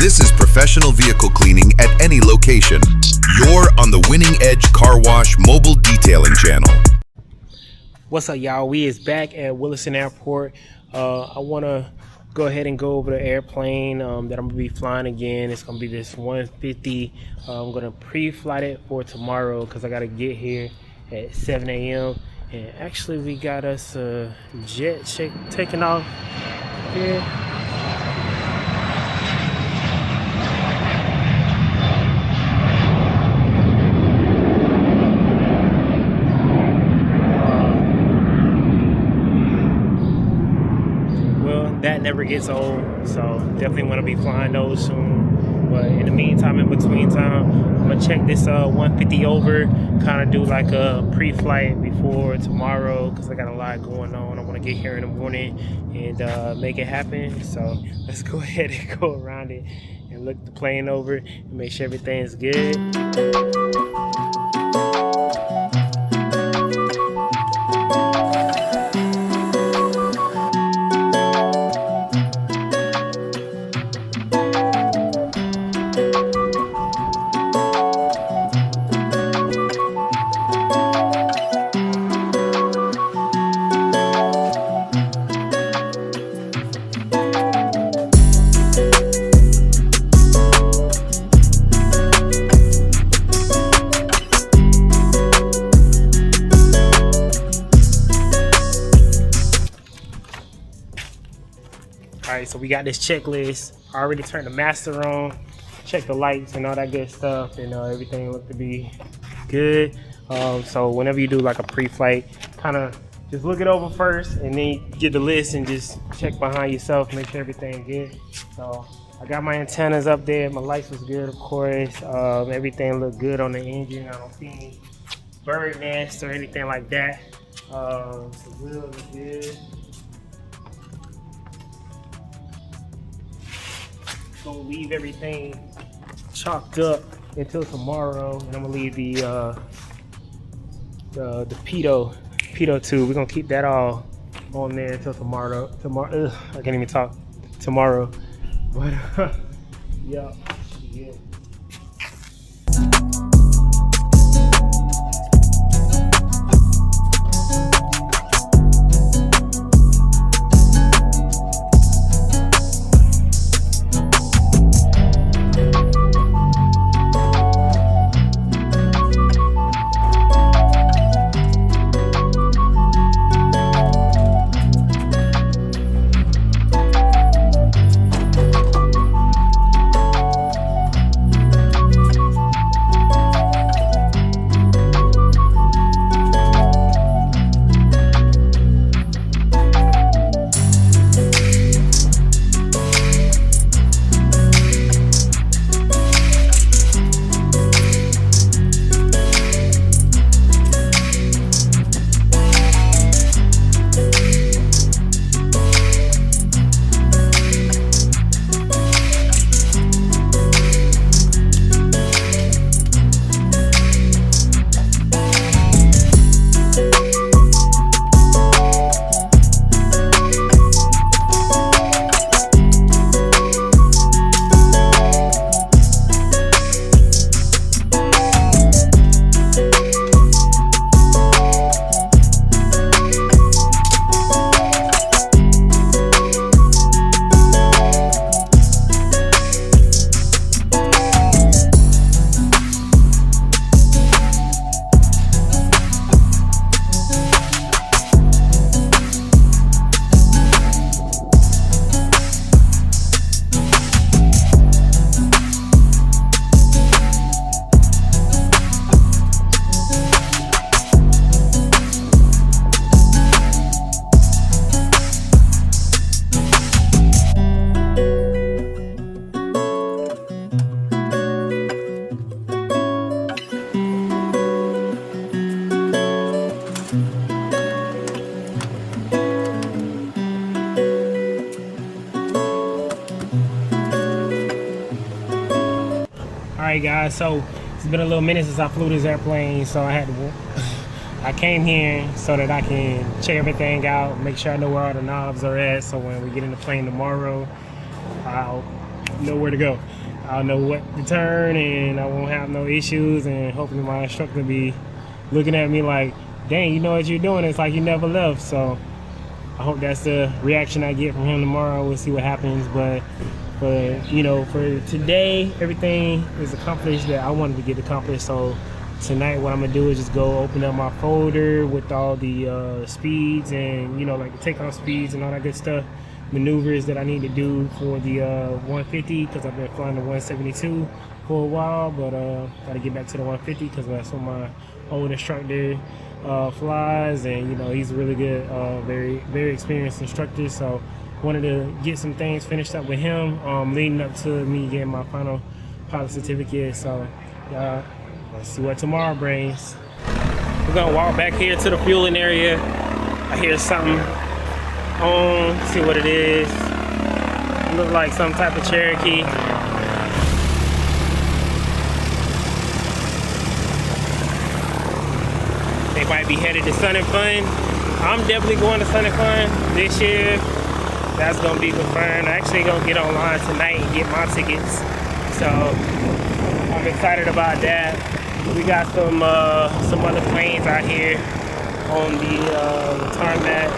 This is professional vehicle cleaning at any location. You're on the Winning Edge Car Wash mobile detailing channel. What's up, y'all? We is back at Williston Airport. I want to go ahead and go over the airplane that I'm going to be flying again. It's going to be this 150. I'm going to pre-flight it for tomorrow because I got to get here at 7 a.m. And actually, we got us a jet taking off here. That never gets old, so definitely want to be flying those soon. But in the meantime, in between time, I'm gonna check this 150 over, kind of do like a pre-flight before tomorrow because I got a lot going on. I want to get here in the morning and make it happen. So let's go ahead and go around it and look the plane over and make sure everything's good. Alright, so we got this checklist. I already turned the master on, checked the lights and all that good stuff, and everything looked to be good. So whenever you do like a pre-flight, kind of just look it over first and then get the list and just check behind yourself, make sure everything's good. So I got my antennas up there, my lights was good, of course. Everything looked good on the engine. I don't see any bird nest or anything like that. The wheels are good. Gonna leave everything chalked up until tomorrow, and I'm gonna leave the pitot too. We're gonna keep that all on there until tomorrow. I can't even talk tomorrow, but yeah. Alright guys, so it's been a little minute since I flew this airplane, so I came here so that I can check everything out, make sure I know where all the knobs are at, so when we get in the plane tomorrow, I'll know where to go. I'll know what to turn, and I won't have no issues, and hopefully my instructor will be looking at me like, dang, you know what you're doing, it's like you never left. So I hope that's the reaction I get from him tomorrow. We'll see what happens, but you know, for today, everything is accomplished that I wanted to get accomplished. So tonight what I'm gonna do is just go open up my folder with all the speeds and, you know, like the takeoff speeds and all that good stuff, maneuvers that I need to do for the 150, because I've been flying the 172 for a while, but gotta get back to the 150 because that's what my old instructor flies, and you know, he's a really good, very experienced instructor. So wanted to get some things finished up with him leading up to me getting my final pilot certificate. So let's see what tomorrow brings. We're gonna walk back here to the fueling area. I hear something on, see what it is. Look like some type of Cherokee. They might be headed to Sun and Fun. I'm definitely going to Sun and Fun this year. That's gonna be confirmed. I'm actually gonna get online tonight and get my tickets. So I'm excited about that. We got some other planes out here on the tarmac.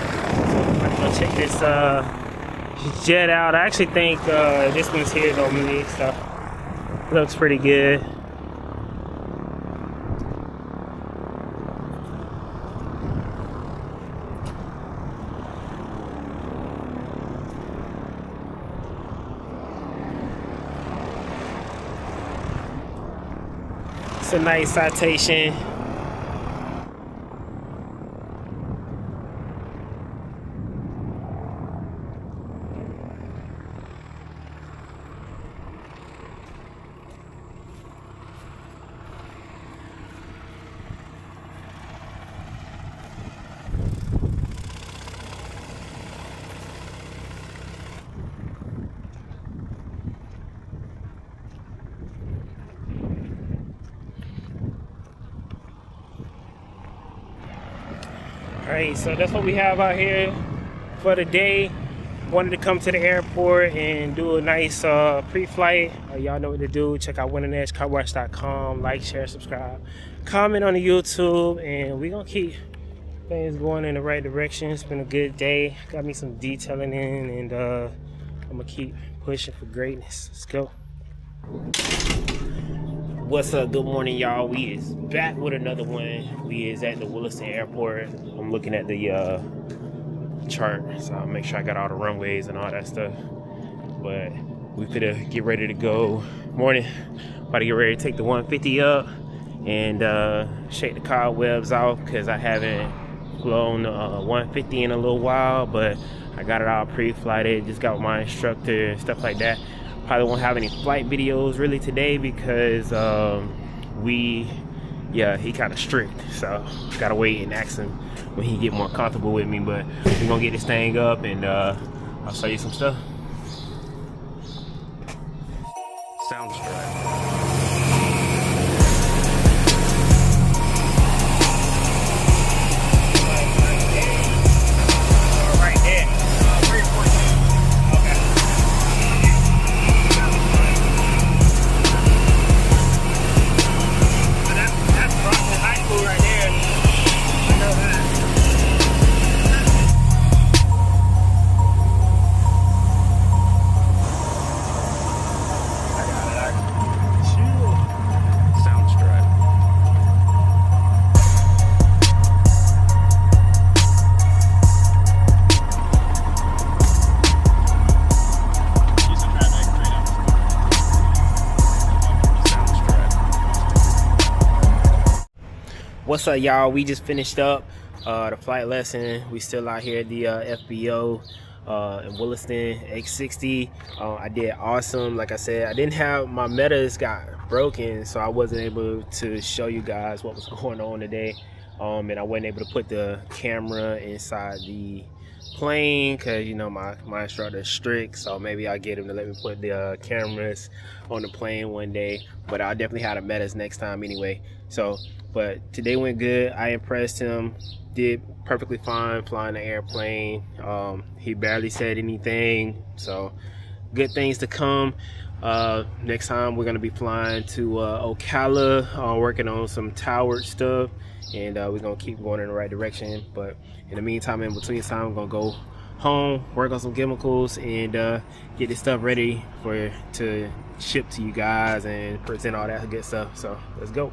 So I'm gonna check this jet out. I actually think this one's here normally, so looks pretty good. It's a nice citation. Alright, so that's what we have out here for the day. Wanted to come to the airport and do a nice pre-flight. Y'all know what to do. Check out winningedgecarwash.com. Like, share, subscribe, comment on the YouTube, and we're gonna keep things going in the right direction. It's been a good day. Got me some detailing in, and I'm gonna keep pushing for greatness. Let's go. What's up? Good morning, y'all. We is back with another one. We is at the Williston airport. I'm looking at the chart, so I'll make sure I got all the runways and all that stuff. But we finna get ready to go. Morning. About to get ready to take the 150 up and shake the cobwebs off, because I haven't flown 150 in a little while, but I got it all pre-flighted. Just got with my instructor and stuff like that. Probably won't have any flight videos really today because he kind of strict, so gotta wait and ask him when he get more comfortable with me. But we're gonna get this thing up, and I'll show you some stuff. Sounds right. What's up, y'all? We just finished up the flight lesson. We still out here at the FBO in Williston X60. I did awesome. Like I said, I didn't have my metas got broken, so I wasn't able to show you guys what was going on today. And I wasn't able to put the camera inside the plane because, you know, my instructor is strict, so maybe I'll get him to let me put the cameras on the plane one day. But I'll definitely have the metas next time anyway. So but today went good. I impressed him, did perfectly fine flying the airplane. He barely said anything, so good things to come. Next time we're gonna be flying to Ocala, working on some tower stuff, and we're gonna keep going in the right direction. But in the meantime, in between time, I'm gonna go home, work on some chemicals, and get this stuff ready to ship to you guys and present all that good stuff. So let's go.